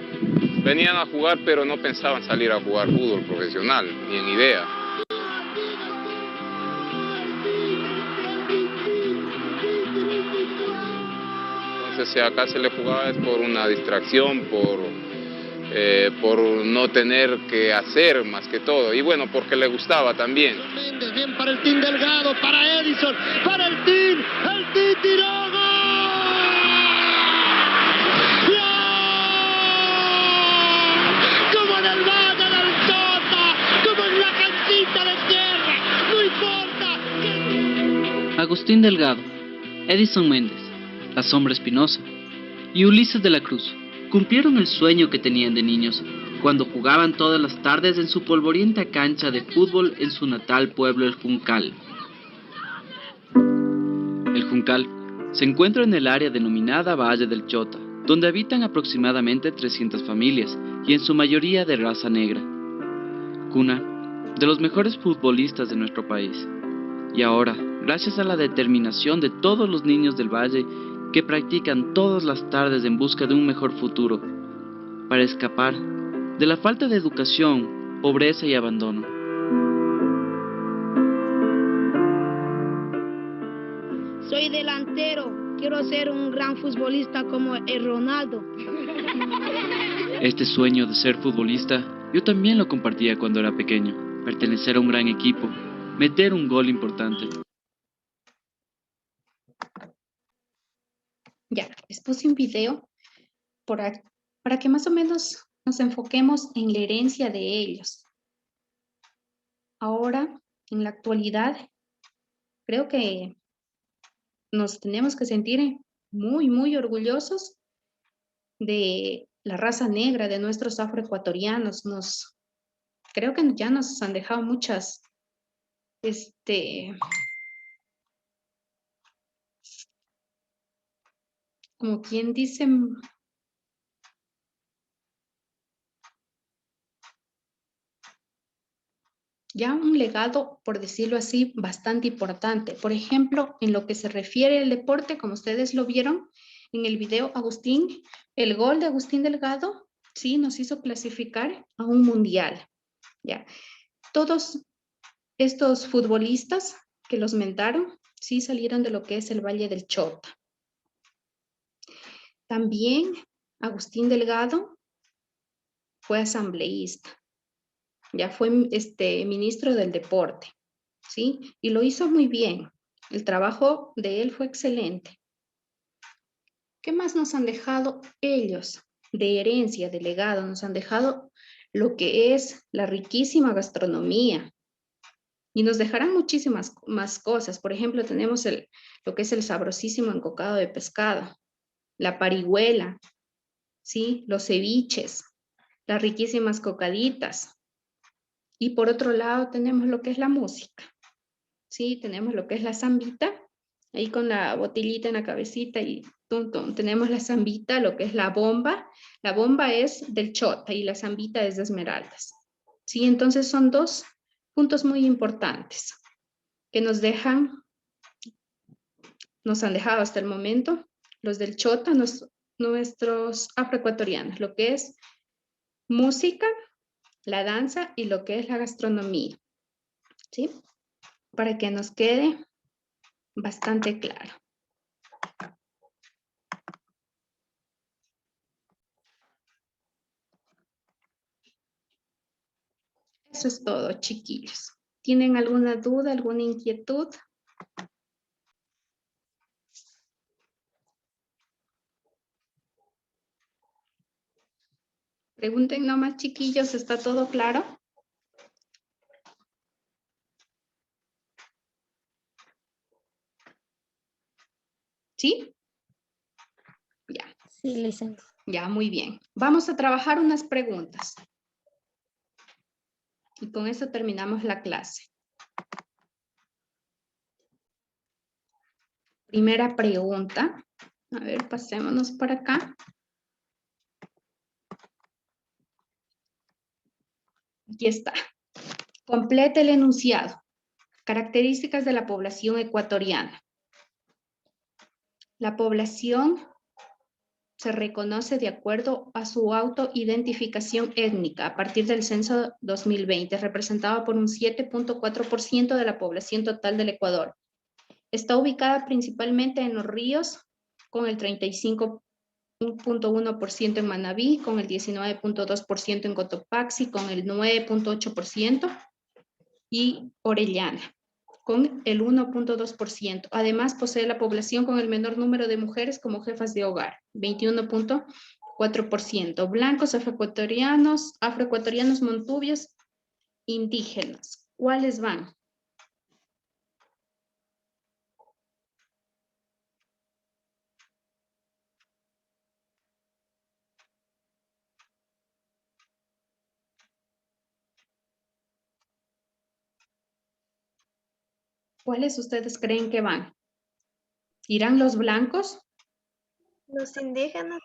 Venían a jugar, pero no pensaban salir a jugar fútbol profesional, ni en idea. Entonces acá se le jugaba es por una distracción, por no tener que hacer más que todo. Y bueno, porque le gustaba también. Bien para el team Delgado, para Edison, para el team tiró. Agustín Delgado, Edison Méndez, La Sombra Espinosa y Ulises de la Cruz cumplieron el sueño que tenían de niños cuando jugaban todas las tardes en su polvorienta cancha de fútbol en su natal pueblo El Juncal. El Juncal se encuentra en el área denominada Valle del Chota, donde habitan aproximadamente 300 familias y en su mayoría de raza negra. cuna de los mejores futbolistas de nuestro país. Y ahora, gracias a la determinación de todos los niños del Valle que practican todas las tardes en busca de un mejor futuro, para escapar de la falta de educación, pobreza y abandono. Soy delantero, quiero ser un gran futbolista como el Ronaldo. Este sueño de ser futbolista, yo también lo compartía cuando era pequeño. Pertenecer a un gran equipo, meter un gol importante. Ya, les puse un video para que más o menos nos enfoquemos en la herencia de ellos. Ahora, en la actualidad, creo que nos tenemos que sentir muy, muy orgullosos de la raza negra, de nuestros afroecuatorianos. Creo que ya nos han dejado muchas, como quien dice, ya un legado, por decirlo así, bastante importante. Por ejemplo, en lo que se refiere al deporte, como ustedes lo vieron en el video, Agustín, el gol de Agustín Delgado, sí, nos hizo clasificar a un mundial. Ya. Todos estos futbolistas que los mentaron, sí salieron de lo que es el Valle del Chota. También Agustín Delgado fue asambleísta. Ya fue ministro del deporte, ¿sí? Y lo hizo muy bien. El trabajo de él fue excelente. ¿Qué más nos han dejado ellos? De herencia, de legado, nos han dejado lo que es la riquísima gastronomía. Y nos dejarán muchísimas más cosas. Por ejemplo, tenemos lo que es el sabrosísimo encocado de pescado, la parihuela, ¿sí? Los ceviches, las riquísimas cocaditas. Y por otro lado tenemos lo que es la música, ¿sí? Tenemos lo que es la zambita, ahí con la botellita en la cabecita y tum, tum. Tenemos la zambita, lo que es la bomba. La bomba es del Chota y la zambita es de Esmeraldas, ¿sí? Entonces son dos puntos muy importantes que nos han dejado hasta el momento los del Chota, nuestros afroecuatorianos, lo que es música, la danza y lo que es la gastronomía, ¿sí? Para que nos quede bastante claro. Eso es todo, chiquillos. ¿Tienen alguna duda, alguna inquietud? Pregunten nomás, chiquillos, ¿está todo claro? ¿Sí? Ya. Sí, licencia. Ya, muy bien. Vamos a trabajar unas preguntas. Y con eso terminamos la clase. Primera pregunta. A ver, pasémonos por acá. Aquí está. Complete el enunciado. Características de la población ecuatoriana. La población se reconoce de acuerdo a su autoidentificación étnica a partir del censo 2020, representada por un 7.4% de la población total del Ecuador. Está ubicada principalmente en los ríos, con el 35.1% en Manabí, con el 19.2% en Cotopaxi, con el 9.8% y Orellana, con el 1.2%. Además, posee la población con el menor número de mujeres como jefas de hogar, 21.4%. Blancos, afroecuatorianos, montubios, indígenas. ¿Cuáles van? ¿Cuáles ustedes creen que van? ¿Irán los blancos? Los indígenas,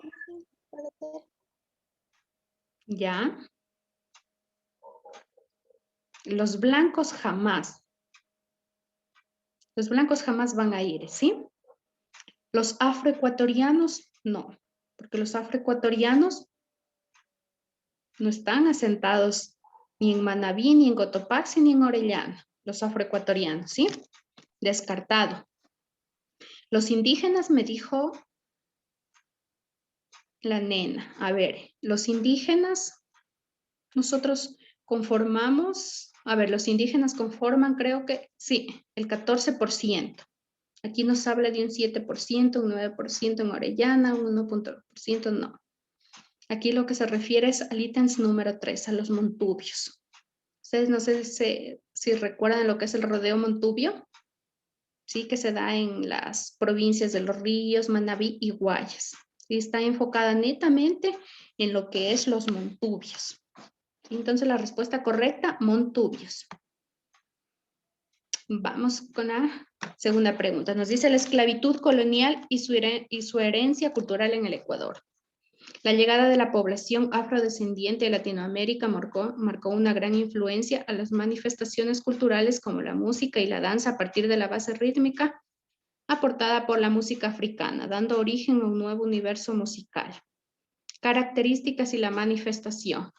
puede ser. Ya. Los blancos jamás. Los blancos jamás van a ir, ¿sí? Los afroecuatorianos, no. Porque los afroecuatorianos no están asentados ni en Manabí, ni en Cotopaxi, ni en Orellana. Los afroecuatorianos, ¿sí? Descartado. Los indígenas me dijo la nena. A ver, los indígenas, nosotros conformamos, a ver, los indígenas conforman, creo que, sí, el 14%. Aquí nos habla de un 7%, un 9% en Orellana, un 1% no. Aquí lo que se refiere es al ítem número 3, a los montubios. Ustedes no sé si recuerdan lo que es el rodeo montubio, sí, que se da en las provincias de Los Ríos, Manabí y Guayas. Y está enfocada netamente en lo que es los montubios. Entonces la respuesta correcta, montubios. Vamos con la segunda pregunta. Nos dice la esclavitud colonial y su herencia cultural en el Ecuador. La llegada de la población afrodescendiente de Latinoamérica marcó una gran influencia a las manifestaciones culturales como la música y la danza a partir de la base rítmica aportada por la música africana, dando origen a un nuevo universo musical. Características y la manifestación.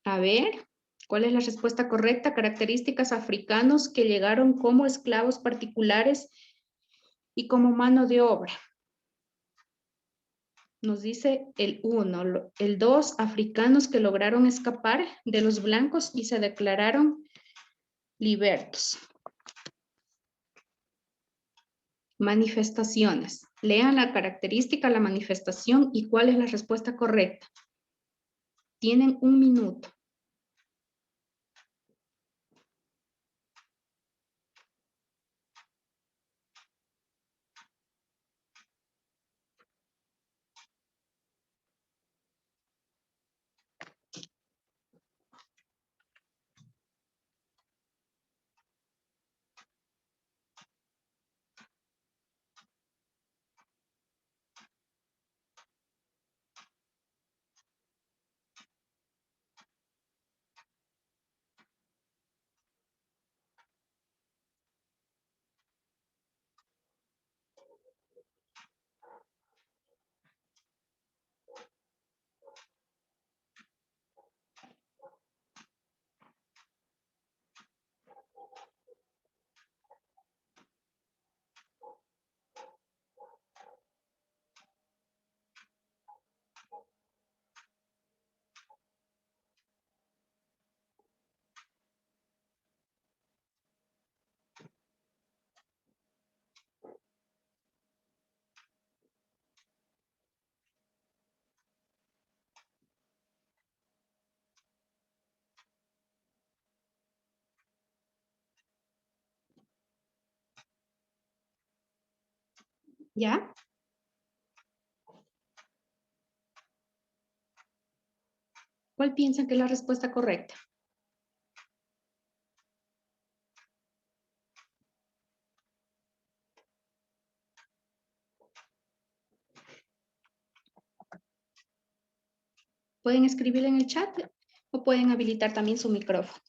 A ver, ¿cuál es la respuesta correcta? Características africanos que llegaron como esclavos particulares y como mano de obra. Nos dice el 1, el 2, africanos que lograron escapar de los blancos y se declararon libertos. Manifestaciones. Lean la característica, la manifestación y cuál es la respuesta correcta. Tienen 1 minuto. ¿Ya? ¿Cuál piensan que es la respuesta correcta? Pueden escribir en el chat o pueden habilitar también su micrófono.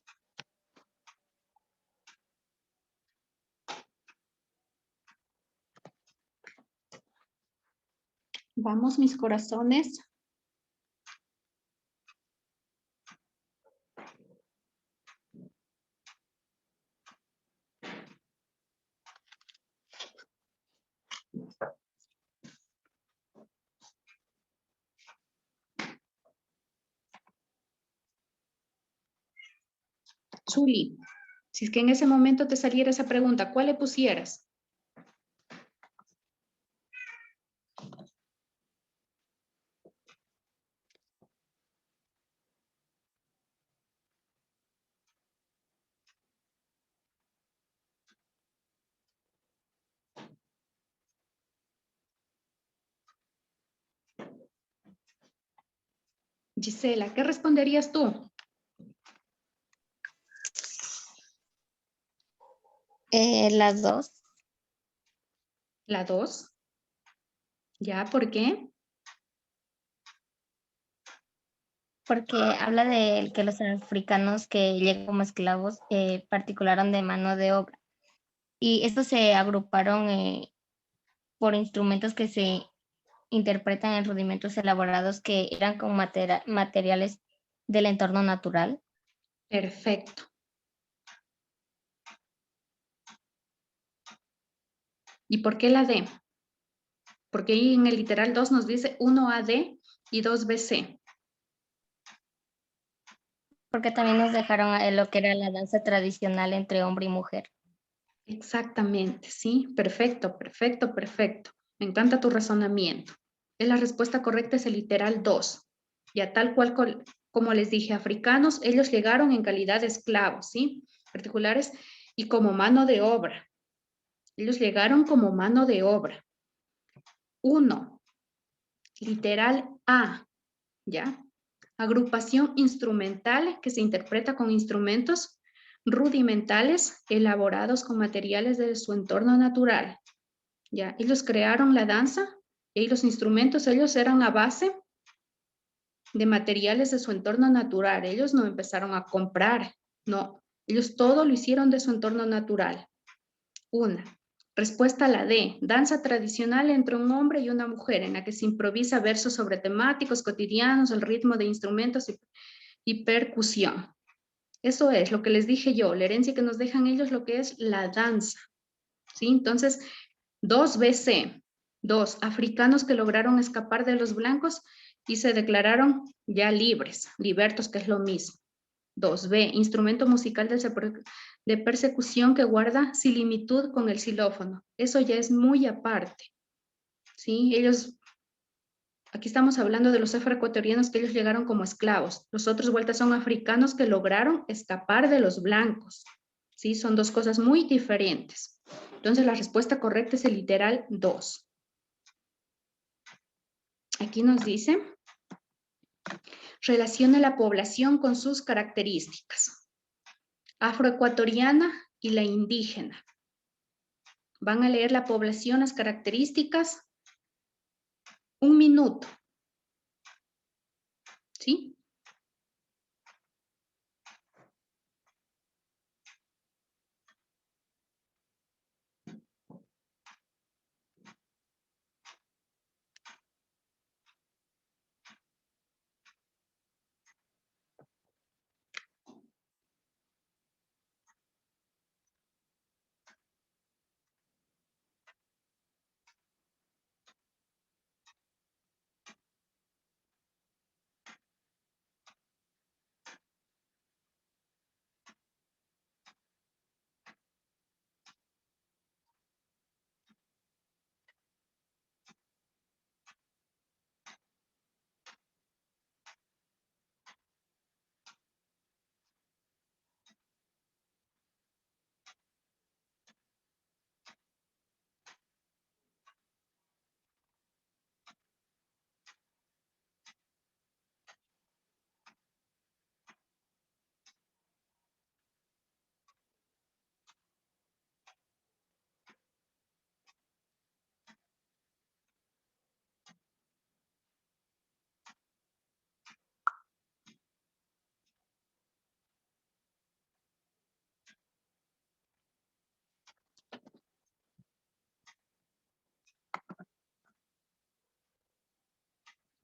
Vamos, mis corazones. Zuli, si es que en ese momento te saliera esa pregunta, ¿cuál le pusieras? Gisela, ¿qué responderías tú? La 2. La 2. ¿Ya? ¿Por qué? porque habla de que los africanos que llegan como esclavos particularon de mano de obra. Y estos se agruparon por instrumentos que se interpretan en rudimentos elaborados que eran con materiales del entorno natural. Perfecto. ¿Y por qué la D? Porque ahí en el literal 2 nos dice 1AD y 2BC. Porque también nos dejaron lo que era la danza tradicional entre hombre y mujer. Exactamente, sí, perfecto, perfecto, perfecto. Me encanta tu razonamiento. La respuesta correcta es el literal 2. Ya tal cual como les dije, africanos, ellos llegaron en calidad de esclavos, ¿sí? Particulares y como mano de obra. Ellos llegaron como mano de obra. 1, literal A, ¿ya? Agrupación instrumental que se interpreta con instrumentos rudimentales elaborados con materiales de su entorno natural. Ya, ellos crearon la danza y los instrumentos, ellos eran a base de materiales de su entorno natural. Ellos no empezaron a comprar, no. Ellos todo lo hicieron de su entorno natural. Una. Respuesta a la D. Danza tradicional entre un hombre y una mujer en la que se improvisa versos sobre temáticos cotidianos, el ritmo de instrumentos y percusión. Eso es lo que les dije yo, la herencia que nos dejan ellos, lo que es la danza. ¿Sí? Entonces, 2BC, 2 africanos que lograron escapar de los blancos y se declararon ya libres, libertos, que es lo mismo. 2B, instrumento musical de persecución que guarda similitud con el xilófono. Eso ya es muy aparte. ¿Sí? Ellos, aquí estamos hablando de los afroecuatorianos que ellos llegaron como esclavos. Los otros vueltas son africanos que lograron escapar de los blancos. ¿Sí? Son dos cosas muy diferentes. Entonces la respuesta correcta es el literal 2. Aquí nos dice, relaciona la población con sus características. Afroecuatoriana y la indígena. Van a leer la población, las características. 1 minuto. ¿Sí?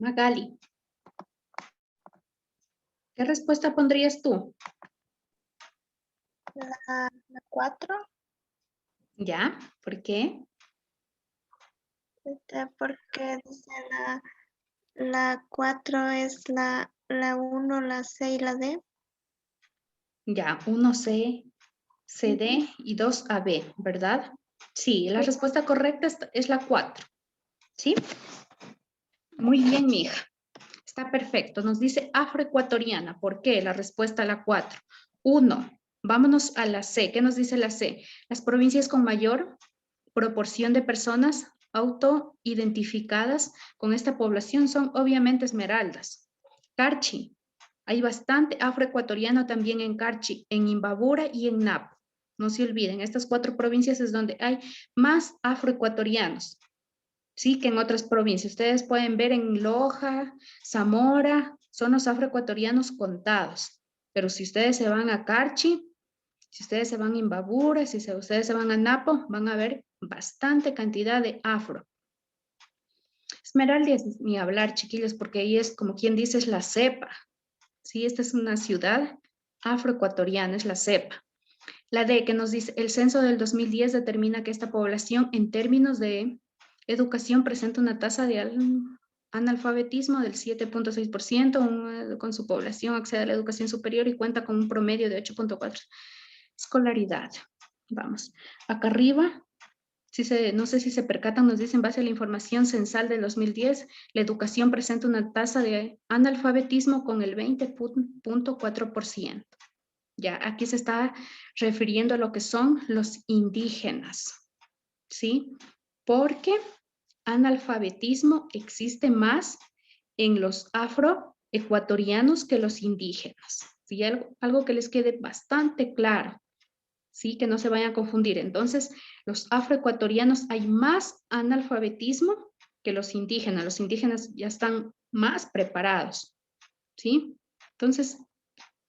Magali, ¿qué respuesta pondrías tú? La 4. ¿Ya? ¿Por qué? Porque dice la 4 es la 1, la C y la D. Ya, 1C, CD y 2AB, ¿verdad? Sí, la respuesta correcta es la 4. ¿Sí? Muy bien, mija. Está perfecto. Nos dice afroecuatoriana. ¿Por qué? La respuesta a la 4. 1. Vámonos a la C. ¿Qué nos dice la C? Las provincias con mayor proporción de personas autoidentificadas con esta población son obviamente Esmeraldas. Carchi. Hay bastante afroecuatoriano también en Carchi, en Imbabura y en Napo. No se olviden, estas 4 provincias es donde hay más afroecuatorianos. Sí, que en otras provincias. Ustedes pueden ver en Loja, Zamora, son los afroecuatorianos contados. Pero si ustedes se van a Carchi, si ustedes se van a Imbabura, si ustedes se van a Napo, van a ver bastante cantidad de afro. Esmeralda es ni hablar, chiquillos, porque ahí es como quien dice, es la cepa. Sí, esta es una ciudad afroecuatoriana, es la cepa. La D, que nos dice, el censo del 2010 determina que esta población en términos de educación presenta una tasa de analfabetismo del 7.6%, con su población accede a la educación superior y cuenta con un promedio de 8.4. Escolaridad. Vamos. Acá arriba, no sé si se percatan, nos dicen, en base a la información censal del 2010, la educación presenta una tasa de analfabetismo con el 20.4%. Ya, aquí se está refiriendo a lo que son los indígenas, ¿sí? Porque analfabetismo existe más en los afroecuatorianos que los indígenas. ¿Sí? Algo que les quede bastante claro, ¿sí? Que no se vayan a confundir. Entonces, los afroecuatorianos hay más analfabetismo que los indígenas. Los indígenas ya están más preparados, ¿sí? Entonces,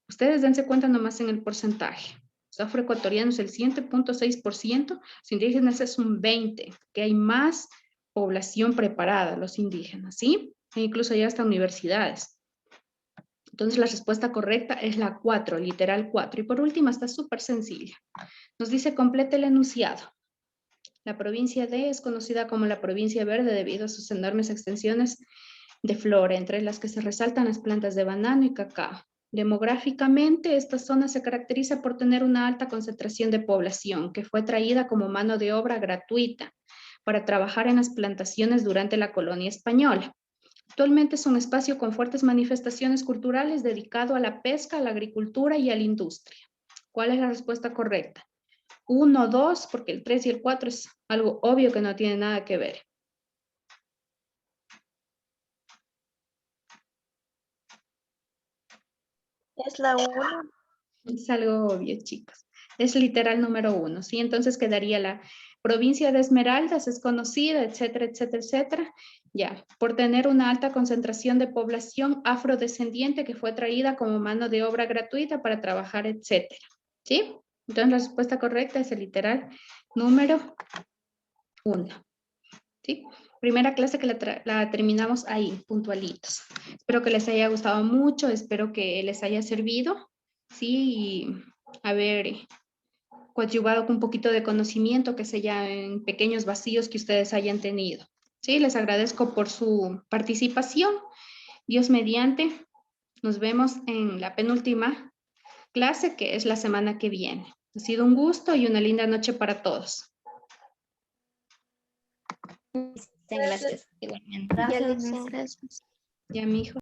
ustedes dense cuenta nomás en el porcentaje. Los afroecuatorianos el 7.6%, los indígenas es un 20%, que hay más población preparada, los indígenas, ¿sí? E incluso ya hasta universidades. Entonces la respuesta correcta es la 4, literal 4. Y por último, está súper sencilla. Nos dice, complete el enunciado. La provincia D es conocida como la provincia verde debido a sus enormes extensiones de flora, entre las que se resaltan las plantas de banano y cacao. Demográficamente, esta zona se caracteriza por tener una alta concentración de población que fue traída como mano de obra gratuita para trabajar en las plantaciones durante la colonia española. Actualmente es un espacio con fuertes manifestaciones culturales dedicado a la pesca, a la agricultura y a la industria. ¿Cuál es la respuesta correcta? 1, 2, porque el 3 y el 4 es algo obvio que no tiene nada que ver. Es la 1. Es algo obvio, chicos. Es literal número 1, ¿sí? Entonces quedaría la provincia de Esmeraldas, es conocida, etcétera, etcétera, etcétera. Ya, por tener una alta concentración de población afrodescendiente que fue traída como mano de obra gratuita para trabajar, etcétera. ¿Sí? Entonces la respuesta correcta es el literal número 1. ¿Sí? Primera clase que la terminamos ahí, puntualitos. Espero que les haya gustado mucho, espero que les haya servido, ¿sí? Y haber coadyuvado con un poquito de conocimiento que sea en pequeños vacíos que ustedes hayan tenido. Sí, les agradezco por su participación. Dios mediante, nos vemos en la penúltima clase, que es la semana que viene. Ha sido un gusto y una linda noche para todos. Gracias. Igualmente. Ya, Lisa, gracias. Ya, mi hijo.